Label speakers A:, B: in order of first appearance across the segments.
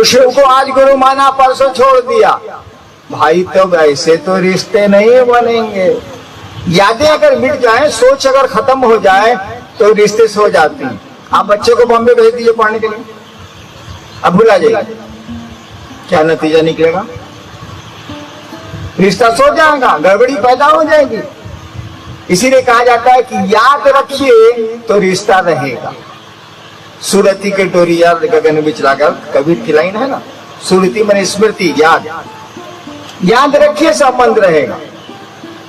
A: शिव को आज गुरु माना, परसों छोड़ दिया। भाई तो ऐसे तो रिश्ते नहीं बनेंगे। यादें अगर मिट जाएं, सोच अगर खत्म हो जाए तो रिश्ते सो जाती हैं। आप बच्चे को बॉम्बे भेज दीजिए पढ़ने के लिए, अब भुला जाएगा, क्या नतीजा निकलेगा? रिश्ता सो जाएगा, गड़बड़ी पैदा हो जाएगी। इसीलिए कहा जाता है कि याद रखिए तो रिश्ता रहेगा। सुरती के डोरी याद गगन बिच लाकर, कबीर की लाइन है ना, सुरती माने स्मृति, याद। याद रखिए संबंध रहेगा।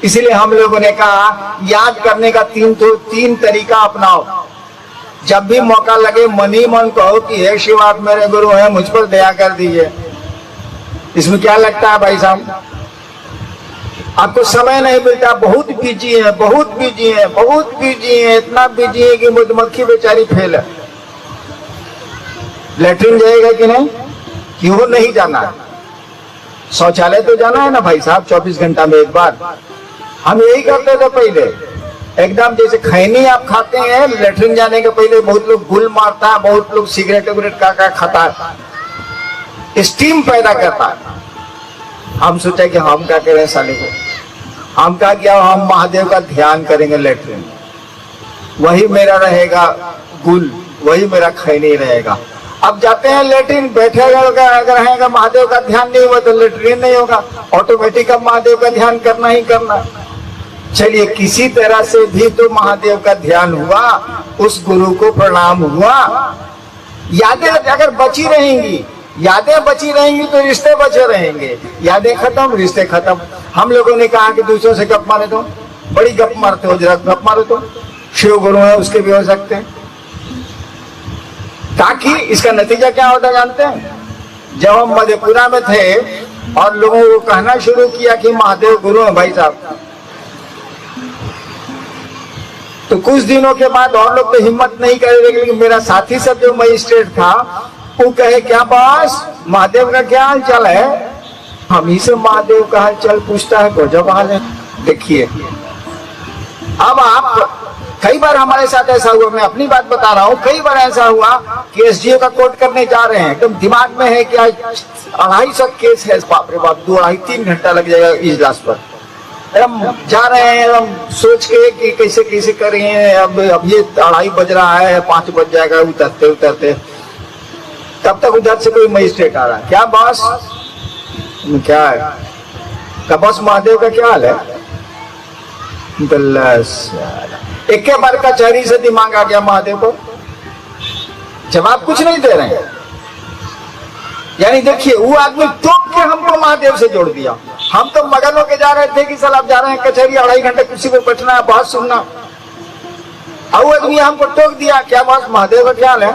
A: इसीलिए हम लोगों ने कहा याद करने का तीन तरीका अपनाओ। जब भी मौका लगे मन ही मन कहो कि हे शिव आप मेरे गुरु हैं, मुझ पर दया कर दीजिए। इसमें क्या लगता है भाई साहब? आपको समय नहीं मिलता, बहुत बिजी है, बहुत बिजी है, बहुत बिजी है, इतना बिजी है कि मधुमक्खी बेचारी फेल है। लेटरिन जाएगा कि नहीं? क्यों नहीं जाना है? शौचालय तो जाना है ना भाई साहब, 24 घंटा में एक बार। हम यही करते थे पहले, एकदम जैसे खैनी आप खाते हैं, लेटरिन जाने के पहले बहुत लोग गुल मारता है, बहुत लोग सिगरेट विगरेट का खाता है, स्टीम पैदा करता है। हम सोचे कि हम क्या करें साले को, हम क्या किया, हम महादेव का ध्यान करेंगे, लेटरिन वही मेरा रहेगा गुल, वही मेरा खैनी रहेगा। अब जाते हैं लेटरिन, बैठेगा अगर रहेगा, महादेव का ध्यान नहीं हुआ तो लेटरिन नहीं होगा, ऑटोमेटिक अब महादेव का ध्यान करना ही करना। चलिए किसी तरह से भी तो महादेव का ध्यान हुआ, उस गुरु को प्रणाम हुआ। यादें अगर बची रहेंगी, यादें बची रहेंगी तो रिश्ते बचे रहेंगे। यादें खत्म, रिश्ते खत्म। हम लोगों ने कहा कि दूसरों से गप मारे तो, बड़ी गप मारते हो, जरा गप मारो तो। शिव गुरु है उसके भी हो सकते हैं, ताकि इसका नतीजा क्या होता जानते हैं? जब हम मधेपुरा में थे और लोगों को कहना शुरू किया कि महादेव गुरु है भाई साहब, तो कुछ दिनों के बाद और लोग तो हिम्मत नहीं करे, लेकिन मेरा साथी सब जो मजिस्ट्रेट था वो कहे क्या बॉस महादेव का क्या हाल चाल है? हम ही से महादेव का हाल चाल पूछता है, गजब हाल है। देखिए अब आप, कई बार हमारे साथ ऐसा हुआ, मैं अपनी बात बता रहा हूँ, कई बार ऐसा हुआ कि एसडीओ का कोर्ट करने जा रहे हैं, एकदम दिमाग में है कि आज 250 केस है, बाप रे बाप, 2-2.5-3 घंटा लग जाएगा इजलास पर। हम जा रहे हैं, हम सोच के कि कैसे कैसे करें, अब ये 2:30 बज रहा है, 5 बज जाएगा उतरते उतरते। तब तक उधर से कोई मजिस्ट्रेट आ रहा है, क्या बॉस क्या है? क्या बॉस महादेव का क्या हाल है? एक के बार कचहरी से दिमाग आ गया महादेव को, जवाब कुछ नहीं दे रहे हैं। यानी देखिए वो आदमी टोक के हमको महादेव से जोड़ दिया। हम तो मगन होके जा रहे थे कि साल आप जा रहे हैं कचहरी, 2.5 घंटे कुर्सी पे बैठना है, बात सुनना, और वो आदमी हमको टोक दिया, क्या बात महादेव का क्या हाल है?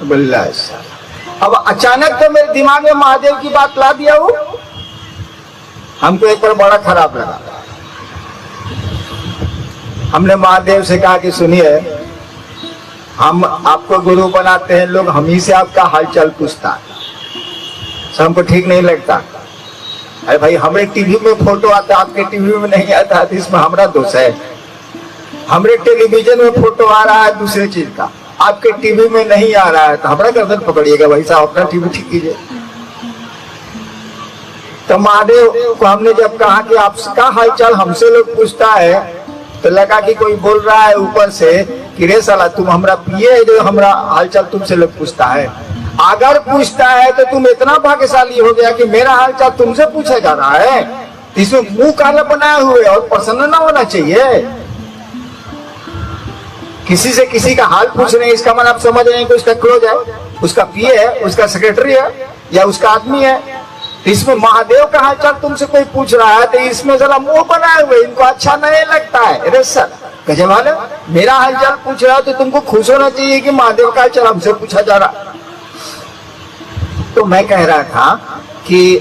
A: बल्ला। अब अचानक तो मेरे दिमाग में महादेव की बात ला दिया, वो हमको एक बार बड़ा खराब लगा। हमने महादेव से कहा कि सुनिए, हम आपको गुरु बनाते हैं लोग, हम ही से आपका हालचाल पूछता है, हमको ठीक नहीं लगता। अरे भाई हमें टीवी में फोटो आता, आपके टीवी में नहीं आता, तो इसमें हमारा दोष है। हमारे टेलीविजन में फोटो आ रहा है दूसरे चीज का, आपके टीवी में नहीं आ रहा है, तो हमारा गर्दन पकड़िएगा भाई साहब, अपना टीवी ठीक कीजिए। तो महादेव को हमने जब कहा कि आपका हालचाल हमसे लोग पूछता है, तो लगा कि कोई बोल रहा है ऊपर से कि रे साला तुम हमारा पिए है जो हमारा हालचाल तुमसे लोग पूछता है। अगर पूछता है तो तुम इतना भाग्यशाली हो गया कि मेरा हालचाल तुमसे पूछा जा रहा है, इसमें मुंह काला बनाए हुए और प्रसन्न ना होना चाहिए। किसी से किसी का हाल पूछ रहे हैं, इसका मतलब आप समझ रहे हैं कि उसका क्लोज है, उसका पीए है, उसका सेक्रेटरी है या उसका आदमी है। इसमें महादेव का हालचाल तुमसे कोई पूछ रहा है तो इसमें जरा मुंह बनाए हुए, इनको अच्छा नहीं लगता है। अरे सर गजब हाल है, मेरा हालचाल पूछ रहा है तो तुमको खुश होना चाहिए कि महादेव का हालचाल हमसे पूछा जा रहा। तो मैं कह रहा था कि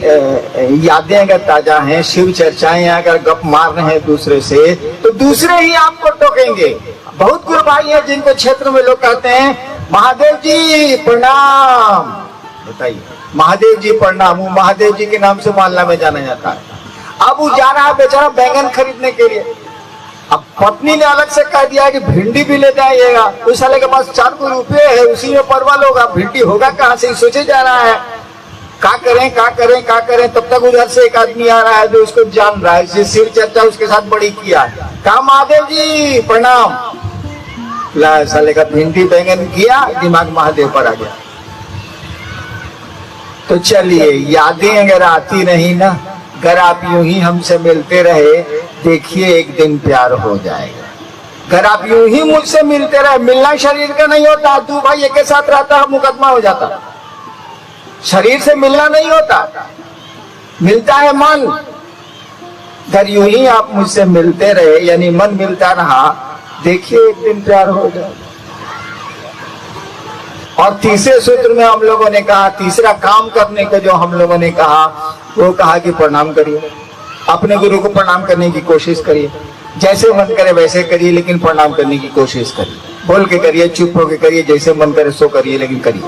A: यादें अगर ताजा हैं, शिव चर्चाएं अगर गप मार रहे हैं दूसरे से, तो दूसरे ही आपको टोकेंगे। बहुत गुरु भाई हैं जिनको क्षेत्र में लोग कहते हैं महादेव जी प्रणाम, बताइए महादेव जी प्रणाम, वो महादेव जी के नाम से मोहल्ला में जाना जाता है। अब वो जा रहा है बेचारा बैंगन खरीदने के लिए, अब पत्नी ने अलग से कह दिया कि भिंडी भी लेते आइएगा। उस साले के पास 4 रुपये है, उसी में परवल होगा, भिंडी होगा कहाँ से सोचे जा रहा है। क्या करें, तब तक उधर से एक आदमी आ रहा है जो उसको जान रहा है, जिससे सिर चर्चा उसके साथ बड़ी किया है। कहा महादेव जी प्रणाम, ला साले का भिंडी बैंगन किया, दिमाग महादेव पर आ गया। तो चलिए, यादें अगर आती नहीं ना, अगर आप यूं ही हमसे मिलते रहे, देखिए एक दिन प्यार हो जाएगा। अगर आप यूं ही मुझसे मिलते रहे, मिलना शरीर का नहीं होता, तू भाई एक के साथ रहता मुकदमा हो जाता। शरीर से मिलना नहीं होता, मिलता है मन। अगर यूं ही आप मुझसे मिलते रहे, यानी मन मिलता रहा, देखिए एक दिन प्यार हो जाएगा। और तीसरे सूत्र में हम लोगों ने कहा, तीसरा काम करने को जो हम लोगों ने कहा, वो कहा कि प्रणाम करिए, अपने गुरु को प्रणाम करने की कोशिश करिए। जैसे मन करे वैसे करिए, लेकिन प्रणाम करने की कोशिश करिए। बोल के करिए, चुप होके करिए, जैसे मन करे सो करिए, लेकिन करिए।